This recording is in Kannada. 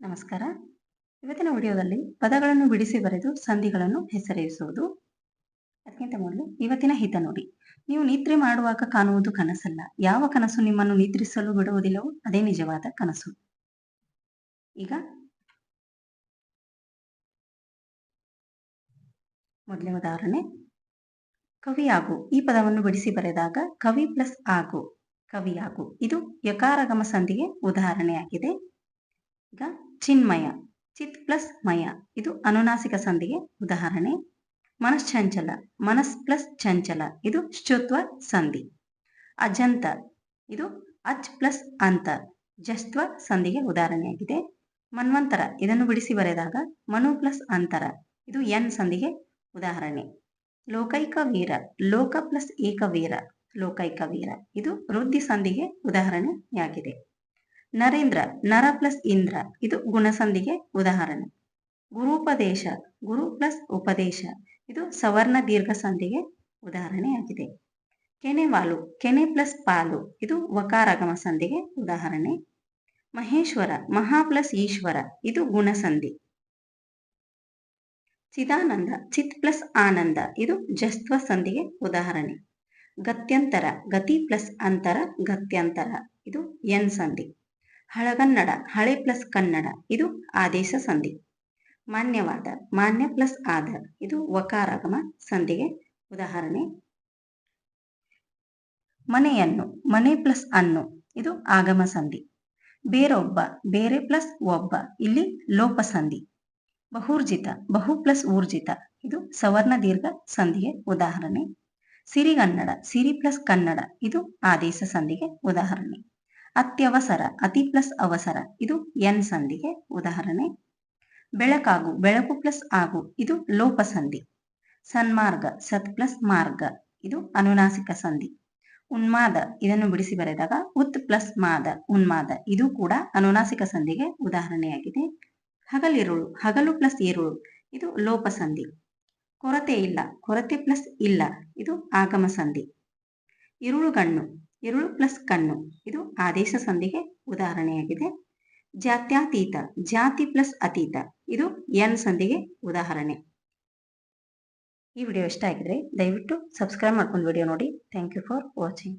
ನಮಸ್ಕಾರ. ಇವತ್ತಿನ ವಿಡಿಯೋದಲ್ಲಿ ಪದಗಳನ್ನು ಬಿಡಿಸಿ ಬರೆದು ಸಂಧಿಗಳನ್ನು ಹೆಸರಿಸುವುದು. ಅದಕ್ಕಿಂತ ಮೊದಲು ಇವತ್ತಿನ ಹಿತ ನೋಡಿ. ನೀವು ನಿದ್ರೆ ಮಾಡುವಾಗ ಕಾಣುವುದು ಕನಸಲ್ಲ. ಯಾವ ಕನಸು ನಿಮ್ಮನ್ನು ನಿದ್ರಿಸಲು ಬಿಡುವುದಿಲ್ಲವೋ ಅದೇ ನಿಜವಾದ ಕನಸು. ಈಗ ಮೊದಲನೇ ಉದಾಹರಣೆ, ಕವಿಯಾಗು. ಈ ಪದವನ್ನು ಬಿಡಿಸಿ ಬರೆದಾಗ ಕವಿ ಪ್ಲಸ್ ಆಗು, ಕವಿಯಾಗು. ಇದು ಯಕಾರಗಮ ಸಂಧಿಗೆ ಉದಾಹರಣೆಯಾಗಿದೆ. ಈಗ ಚಿನ್ಮಯ, ಚಿತ್ ಪ್ಲಸ್ ಮಯ. ಇದು ಅನುನಾಸಿಕ ಸಂಧಿಗೆ ಉದಾಹರಣೆ. ಮನಶ್ಚಂಚಲ, ಮನಸ್ ಪ್ಲಸ್ ಚಂಚಲ. ಇದು ಶ್ಚುತ್ವ ಸಂಧಿ. ಅಜಂತ, ಇದು ಅಚ್ ಪ್ಲಸ್ ಅಂತ, ಜಸ್ತ್ವ ಸಂಧಿಗೆ ಉದಾಹರಣೆಯಾಗಿದೆ. ಮನ್ವಂತರ, ಇದನ್ನು ಬಿಡಿಸಿ ಬರೆದಾಗ ಮನು ಪ್ಲಸ್ ಅಂತರ. ಇದು ಎನ್ ಸಂಧಿಗೆ ಉದಾಹರಣೆ. ಲೋಕೈಕ ವೀರ, ಲೋಕ ಪ್ಲಸ್ ಏಕವೀರ, ಲೋಕೈಕ ವೀರ. ಇದು ವೃದ್ಧಿ ಸಂಧಿಗೆ ಉದಾಹರಣೆಯಾಗಿದೆ. ನರೇಂದ್ರ, ನರ ಪ್ಲಸ್ ಇಂದ್ರ. ಇದು ಗುಣಸಂಧಿಗೆ ಉದಾಹರಣೆ. ಗುರುಪದೇಶ, ಗುರು ಪ್ಲಸ್ ಉಪದೇಶ. ಇದು ಸವರ್ಣ ದೀರ್ಘ ಸಂಧಿಗೆ ಉದಾಹರಣೆಯಾಗಿದೆ. ಕೆನೆವಾಲು, ಕೆನೆ ಪ್ಲಸ್ ಪಾಲು. ಇದು ವಕಾರಗಮ ಸಂಧಿಗೆ ಉದಾಹರಣೆ. ಮಹೇಶ್ವರ, ಮಹಾ ಪ್ಲಸ್ ಈಶ್ವರ. ಇದು ಗುಣಸಂಧಿ. ಚಿದಾನಂದ, ಚಿತ್ ಪ್ಲಸ್ ಆನಂದ. ಇದು ಜಸ್ತ್ವ ಸಂಧಿಗೆ ಉದಾಹರಣೆ. ಗತ್ಯಂತರ, ಗತಿ ಪ್ಲಸ್ ಅಂತರ, ಗತ್ಯಂತರ. ಇದು ಎನ್ ಸಂಧಿ. ಹಳಗನ್ನಡ, ಹಳೆ ಪ್ಲಸ್ ಕನ್ನಡ. ಇದು ಆದೇಶ ಸಂಧಿ. ಮಾನ್ಯವಾದ, ಮಾನ್ಯ ಪ್ಲಸ್ ಆದ. ಇದು ವಕಾರಗಮ ಸಂಧಿಗೆ ಉದಾಹರಣೆ. ಮನೆಯನ್ನು, ಮನೆ ಪ್ಲಸ್ ಅನ್ನು. ಇದು ಆಗಮ ಸಂಧಿ. ಬೇರೊಬ್ಬ, ಬೇರೆ ಪ್ಲಸ್ ಒಬ್ಬ. ಇಲ್ಲಿ ಲೋಪ ಸಂಧಿ. ಬಹುರ್ಜಿತ, ಬಹು ಪ್ಲಸ್ ಊರ್ಜಿತ. ಇದು ಸವರ್ಣ ದೀರ್ಘ ಸಂಧಿಗೆ ಉದಾಹರಣೆ. ಸಿರಿಗನ್ನಡ, ಸಿರಿ ಪ್ಲಸ್ ಕನ್ನಡ. ಇದು ಆದೇಶ ಸಂಧಿಗೆ ಉದಾಹರಣೆ. ಅತ್ಯವಸರ, ಅತಿ ಪ್ಲಸ್ ಅವಸರ. ಇದು ಎನ್ ಸಂಧಿಗೆ ಉದಾಹರಣೆ. ಬೆಳಕಾಗು, ಬೆಳಕು ಪ್ಲಸ್ ಆಗು. ಇದು ಲೋಪ ಸಂಧಿ. ಸನ್ಮಾರ್ಗ, ಸತ್ ಪ್ಲಸ್ ಮಾರ್ಗ. ಇದು ಅನುನಾಸಿಕ ಸಂಧಿ. ಉನ್ಮಾದ, ಇದನ್ನು ಬಿಡಿಸಿ ಬರೆದಾಗ ಉತ್ ಪ್ಲಸ್ ಮಾದ, ಉನ್ಮಾದ. ಇದು ಕೂಡ ಅನುನಾಸಿಕ ಸಂಧಿಗೆ ಉದಾಹರಣೆಯಾಗಿದೆ. ಹಗಲಿರುಳು, ಹಗಲು ಪ್ಲಸ್ ಈರುಳು. ಇದು ಲೋಪ ಸಂಧಿ. ಕೊರತೆ ಇಲ್ಲ, ಕೊರತೆ ಪ್ಲಸ್ ಇಲ್ಲ. ಇದು ಆಗಮ ಸಂಧಿ. ಇರುಳುಗಣ್ಣು, ಇರುಳು ಪ್ಲಸ್ ಕಣ್ಣು. ಇದು ಆದೇಶ ಸಂಧಿಗೆ ಉದಾಹರಣೆಯಾಗಿದೆ. ಜಾತ್ಯಾತೀತ, ಜಾತಿ ಪ್ಲಸ್ ಅತೀತ. ಇದು ಎನ್ ಸಂಧಿಗೆ ಉದಾಹರಣೆ. ಈ ವಿಡಿಯೋ ಇಷ್ಟ ಆಗಿದ್ರೆ ದಯವಿಟ್ಟು ಸಬ್ಸ್ಕ್ರೈಬ್ ಮಾಡ್ಕೊಂಡು ವಿಡಿಯೋ ನೋಡಿ. Thank you for watching.